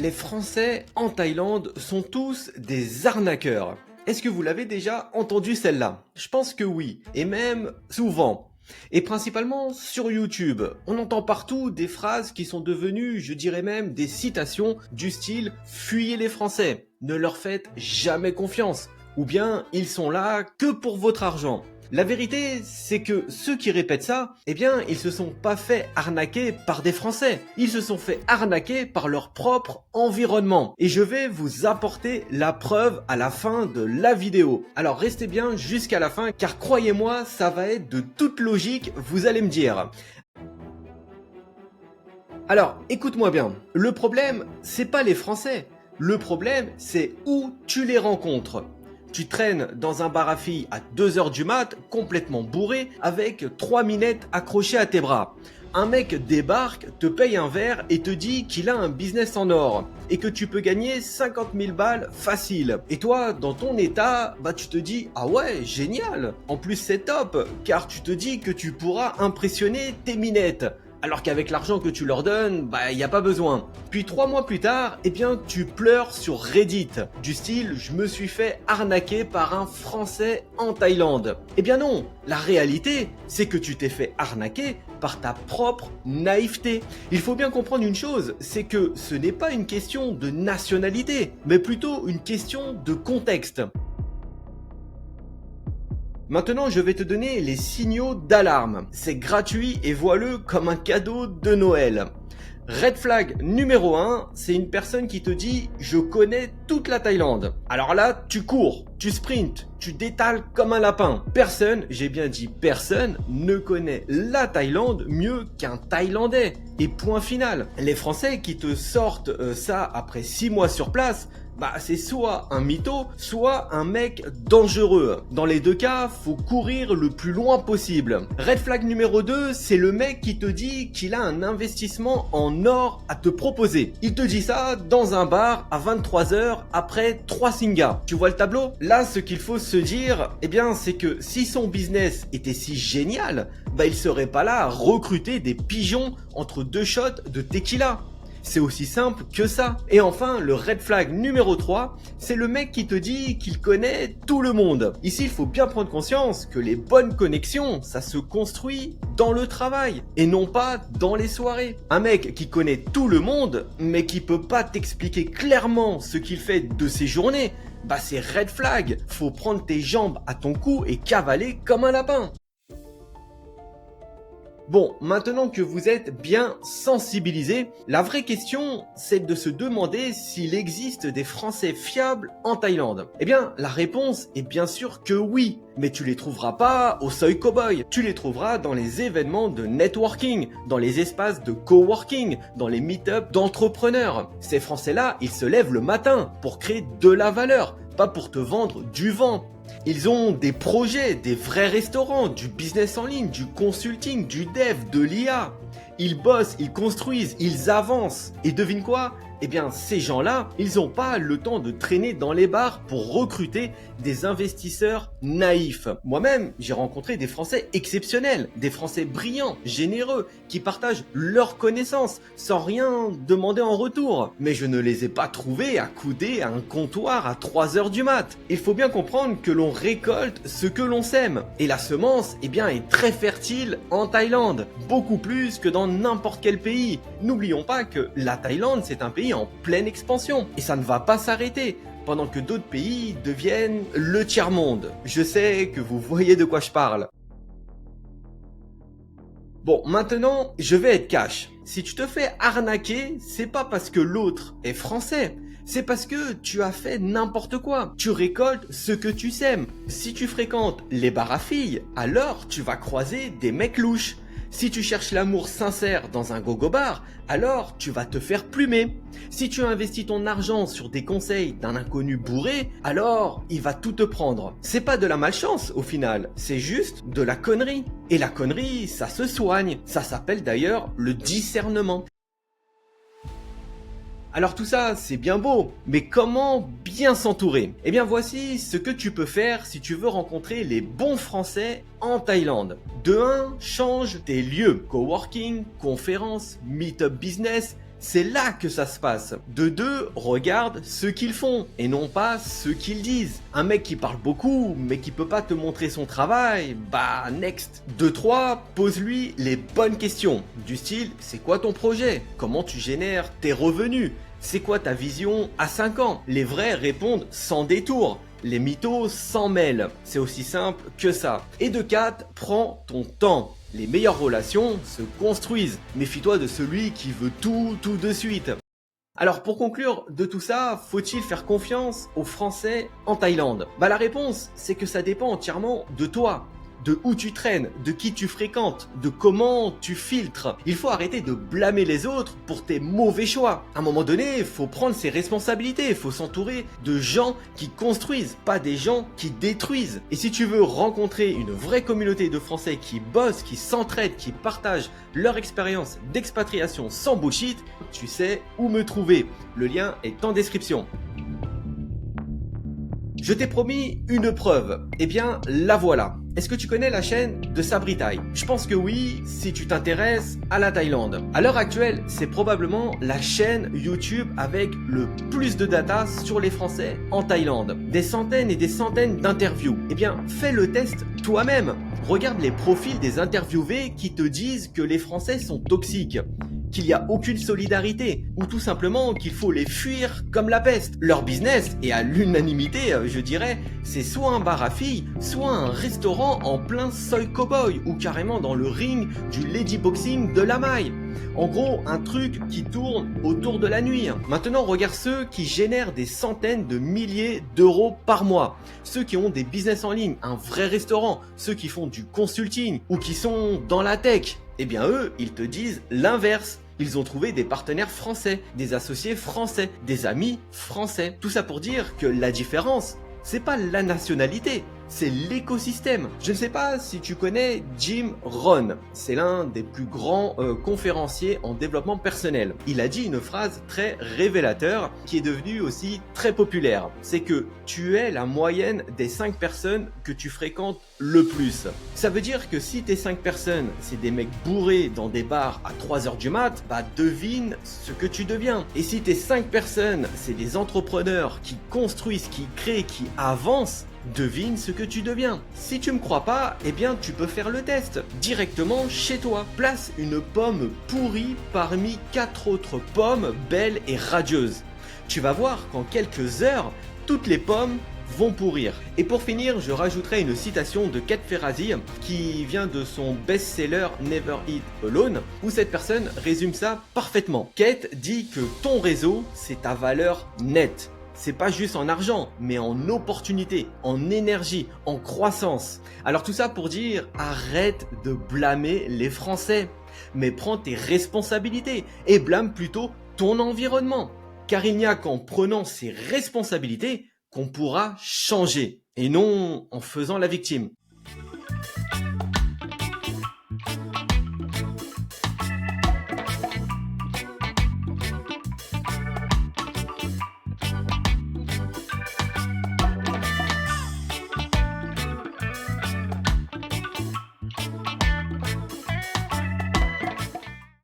Les Français en Thaïlande sont tous des arnaqueurs. Est-ce que vous l'avez déjà entendu celle-là? Je pense que oui, et même souvent. Et principalement sur YouTube. On entend partout des phrases qui sont devenues, je dirais même, des citations du style « Fuyez les Français, ne leur faites jamais confiance » ou bien « Ils sont là que pour votre argent ». La vérité, c'est que ceux qui répètent ça, eh bien, ils se sont pas fait arnaquer par des Français. Ils se sont fait arnaquer par leur propre environnement. Et je vais vous apporter la preuve à la fin de la vidéo. Alors restez bien jusqu'à la fin, car croyez-moi, ça va être de toute logique, vous allez me dire. Alors, écoute-moi bien. Le problème, c'est pas les Français. Le problème, c'est où tu les rencontres. Tu traînes dans un bar à filles à 2h du mat, complètement bourré, avec 3 minettes accrochées à tes bras. Un mec débarque, te paye un verre et te dit qu'il a un business en or et que tu peux gagner 50 000 balles facile. Et toi, dans ton état, tu te dis « Ah ouais, génial ! En plus c'est top, car tu te dis que tu pourras impressionner tes minettes. » Alors qu'avec l'argent que tu leur donnes, il n'y a pas besoin. Puis 3 mois plus tard, tu pleures sur Reddit. Du style, je me suis fait arnaquer par un Français en Thaïlande. Eh bien non, la réalité, c'est que tu t'es fait arnaquer par ta propre naïveté. Il faut bien comprendre une chose, c'est que ce n'est pas une question de nationalité, mais plutôt une question de contexte. Maintenant, je vais te donner les signaux d'alarme. C'est gratuit et vois-le comme un cadeau de Noël. Red flag numéro 1, c'est une personne qui te dit « Je connais toute la Thaïlande ». Alors là, tu cours, tu sprintes, tu détales comme un lapin. Personne, j'ai bien dit personne, ne connaît la Thaïlande mieux qu'un Thaïlandais. Et point final. Les Français qui te sortent ça après 6 mois sur place, c'est soit un mytho, soit un mec dangereux. Dans les deux cas, faut courir le plus loin possible. Red flag numéro 2, c'est le mec qui te dit qu'il a un investissement en or à te proposer. Il te dit ça dans un bar à 23h après 3 singas. Tu vois le tableau? Là, ce qu'il faut se dire, c'est que si son business était si génial, il serait pas là à recruter des pigeons entre 2 shots de tequila. C'est aussi simple que ça. Et enfin, le red flag numéro 3, c'est le mec qui te dit qu'il connaît tout le monde. Ici, il faut bien prendre conscience que les bonnes connexions, ça se construit dans le travail et non pas dans les soirées. Un mec qui connaît tout le monde, mais qui peut pas t'expliquer clairement ce qu'il fait de ses journées, c'est red flag. Faut prendre tes jambes à ton cou et cavaler comme un lapin. Bon, maintenant que vous êtes bien sensibilisés, la vraie question, c'est de se demander s'il existe des Français fiables en Thaïlande. La réponse est bien sûr que oui, mais tu les trouveras pas au Soi Cowboy. Tu les trouveras dans les événements de networking, dans les espaces de coworking, dans les meet-ups d'entrepreneurs. Ces Français-là, ils se lèvent le matin pour créer de la valeur, pas pour te vendre du vent. Ils ont des projets, des vrais restaurants, du business en ligne, du consulting, du dev, de l'IA. Ils bossent, ils construisent, ils avancent. Et devine quoi? Ces gens-là, ils n'ont pas le temps de traîner dans les bars pour recruter des investisseurs naïfs. Moi-même, j'ai rencontré des Français exceptionnels, des Français brillants, généreux, qui partagent leurs connaissances sans rien demander en retour. Mais je ne les ai pas trouvés accoudés à un comptoir à 3h du mat. Il faut bien comprendre que l'on récolte ce que l'on sème. Et la semence, est très fertile en Thaïlande, beaucoup plus que dans n'importe quel pays. N'oublions pas que la Thaïlande, c'est un pays en pleine expansion et ça ne va pas s'arrêter pendant que d'autres pays deviennent le tiers-monde. Je sais que vous voyez de quoi je parle. Bon, maintenant, je vais être cash. Si tu te fais arnaquer, c'est pas parce que l'autre est français. C'est parce que tu as fait n'importe quoi. Tu récoltes ce que tu sèmes. Si tu fréquentes les bars à filles, alors tu vas croiser des mecs louches. Si tu cherches l'amour sincère dans un gogo bar, alors tu vas te faire plumer. Si tu investis ton argent sur des conseils d'un inconnu bourré, alors il va tout te prendre. C'est pas de la malchance au final, c'est juste de la connerie. Et la connerie, ça se soigne. Ça s'appelle d'ailleurs le discernement. Alors tout ça, c'est bien beau, mais comment bien s'entourer? Voici ce que tu peux faire si tu veux rencontrer les bons Français en Thaïlande. De 1, change tes lieux. Coworking, conférences, meet-up business, C'est là que ça se passe. De deux, regarde ce qu'ils font et non pas ce qu'ils disent. Un mec qui parle beaucoup mais qui peut pas te montrer son travail, bah next. De trois, pose-lui les bonnes questions. Du style, c'est quoi ton projet? Comment tu génères tes revenus? C'est quoi ta vision à 5 ans? Les vrais répondent sans détour. Les mythos s'en mêlent. C'est aussi simple que ça. Et de 4, prends ton temps. Les meilleures relations se construisent. Méfie-toi de celui qui veut tout de suite. Alors pour conclure de tout ça, faut-il faire confiance aux Français en Thaïlande? Bah la réponse, c'est que ça dépend entièrement de toi. De où tu traînes, de qui tu fréquentes, de comment tu filtres. Il faut arrêter de blâmer les autres pour tes mauvais choix. À un moment donné, il faut prendre ses responsabilités, il faut s'entourer de gens qui construisent, pas des gens qui détruisent. Et si tu veux rencontrer une vraie communauté de Français qui bossent, qui s'entraident, qui partagent leur expérience d'expatriation sans bullshit, tu sais où me trouver. Le lien est en description. Je t'ai promis une preuve, eh bien la voilà. Est-ce que tu connais la chaîne de Sabri Thai? Je pense que oui, si tu t'intéresses à la Thaïlande. À l'heure actuelle, c'est probablement la chaîne YouTube avec le plus de data sur les Français en Thaïlande. Des centaines et des centaines d'interviews. Eh bien, fais le test toi-même. Regarde les profils des interviewés qui te disent que les Français sont toxiques, qu'il n'y a aucune solidarité, ou tout simplement qu'il faut les fuir comme la peste. Leur business, et à l'unanimité je dirais, c'est soit un bar à filles, soit un restaurant en plein Soi Cowboy, ou carrément dans le ring du ladyboxing de la maille. En gros, un truc qui tourne autour de la nuit. Maintenant, regarde ceux qui génèrent des centaines de milliers d'euros par mois. Ceux qui ont des business en ligne, un vrai restaurant, ceux qui font du consulting, ou qui sont dans la tech. Eh bien eux, ils te disent l'inverse. Ils ont trouvé des partenaires français, des associés français, des amis français. Tout ça pour dire que la différence, c'est pas la nationalité, c'est l'écosystème. Je ne sais pas si tu connais Jim Rohn. C'est l'un des plus grands conférenciers en développement personnel. Il a dit une phrase très révélateur qui est devenue aussi très populaire. C'est que tu es la moyenne des 5 personnes que tu fréquentes le plus. Ça veut dire que si tes 5 personnes, c'est des mecs bourrés dans des bars à 3h du mat, bah devine ce que tu deviens. Et si tes 5 personnes, c'est des entrepreneurs qui construisent, qui créent, qui avancent, devine ce que tu deviens. Si tu me crois pas, eh bien tu peux faire le test directement chez toi. Place une pomme pourrie parmi 4 autres pommes belles et radieuses. Tu vas voir qu'en quelques heures, toutes les pommes vont pourrir. Et pour finir, je rajouterai une citation de Kate Ferrazzi qui vient de son best-seller Never Eat Alone, où cette personne résume ça parfaitement. Kate dit que ton réseau, c'est ta valeur nette. C'est pas juste en argent, mais en opportunité, en énergie, en croissance. Alors tout ça pour dire, arrête de blâmer les Français, mais prends tes responsabilités et blâme plutôt ton environnement. Car il n'y a qu'en prenant ses responsabilités qu'on pourra changer, et non en faisant la victime.